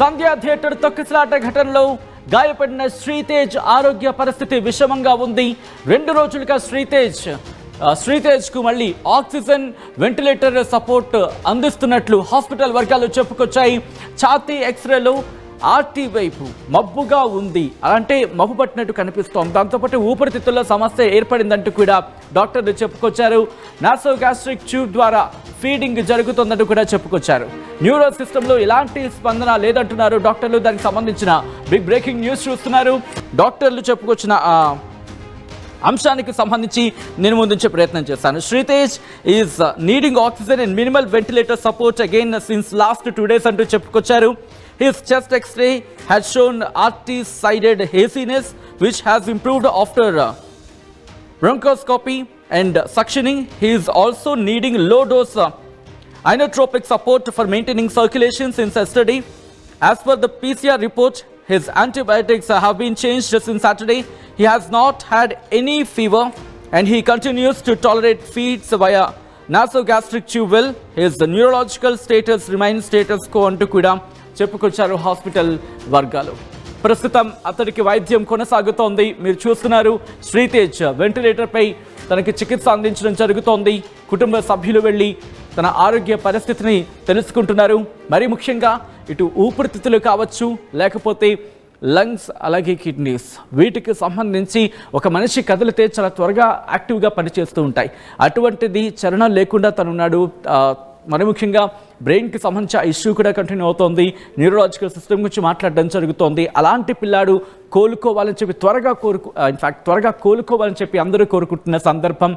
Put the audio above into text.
సంధ్యా theatre తొక్కిసలాట ఘటనలో గాయపడిన శ్రీతేజ్ ఆరోగ్య పరిస్థితి విషమంగా ఉంది. 2 రోజులుగా శ్రీతేజ్కు మళ్ళీ ఆక్సిజన్ వెంటిలేటర్ సపోర్ట్ అందిస్తున్నట్లు హాస్పిటల్ వర్గాలు చెప్పుకొచ్చాయి. ఛాతీ ఎక్స్రేలో ఆర్టీ వైపు మబ్బుగా ఉంది, అంటే మబ్బు పట్టినట్టు కనిపిస్తోంది. దాంతోపాటు ఊపిరితిత్తుల్లో సమస్య ఏర్పడిందంటూ కూడా డాక్టర్లు చెప్పుకొచ్చారు. నాసోగాస్ట్రిక్ ట్యూబ్ ద్వారా ఫీడింగ్ జరుగుతుందంటూ కూడా చెప్పుకొచ్చారు. న్యూరో సిస్టంలో ఎలాంటి స్పందన లేదంటున్నారు డాక్టర్లు. దానికి సంబంధించిన బిగ్ బ్రేకింగ్ న్యూస్ చూస్తున్నారు. డాక్టర్లు చెప్పుకొచ్చిన అంశానికి సంబంధించి నేను ముందుంచే ప్రయత్నం చేస్తాను. Sritej is needing oxygen and minimal ventilator support again since last 2 days అంటూ చెప్పుకొచ్చారు. His chest X-ray has shown RT-sided haziness, which has improved after bronchoscopy and suctioning. He is also needing low-dose inotropic support for maintaining circulation since yesterday. As per the PCR report, his antibiotics have been changed since Saturday. He has not had any fever and he continues to tolerate feeds via nasogastric tube well. His neurological status remains status quo అంటూ కూడా చెప్పుకొచ్చారు hospital వర్గాలు. ప్రస్తుతం అతడికి వైద్యం కొనసాగుతోంది. మీరు చూస్తున్నారు, శ్రీతేజ్ వెంటిలేటర్పై తనకి చికిత్స అందించడం జరుగుతోంది. కుటుంబ సభ్యులు వెళ్ళి తన ఆరోగ్య పరిస్థితిని తెలుసుకుంటున్నారు. మరీ ముఖ్యంగా ఇటు ఊపిరితిత్తులు కావచ్చు, లేకపోతే లంగ్స్, అలాగే కిడ్నీస్, వీటికి సంబంధించి ఒక మనిషి కదిలితే చాలా త్వరగా యాక్టివ్గా పనిచేస్తూ ఉంటాయి. అటువంటిది చలనం లేకుండా తనున్నాడు. మరి ముఖ్యంగా బ్రెయిన్కి సంబంధించిన ఇష్యూ కూడా కంటిన్యూ అవుతోంది. న్యూరలాజికల్ సిస్టమ్ గురించి మాట్లాడడం జరుగుతోంది. అలాంటి పిల్లాడు కోలుకోవాలని చెప్పి త్వరగా కోలుకోవాలని చెప్పి అందరూ కోరుకుంటున్న సందర్భం.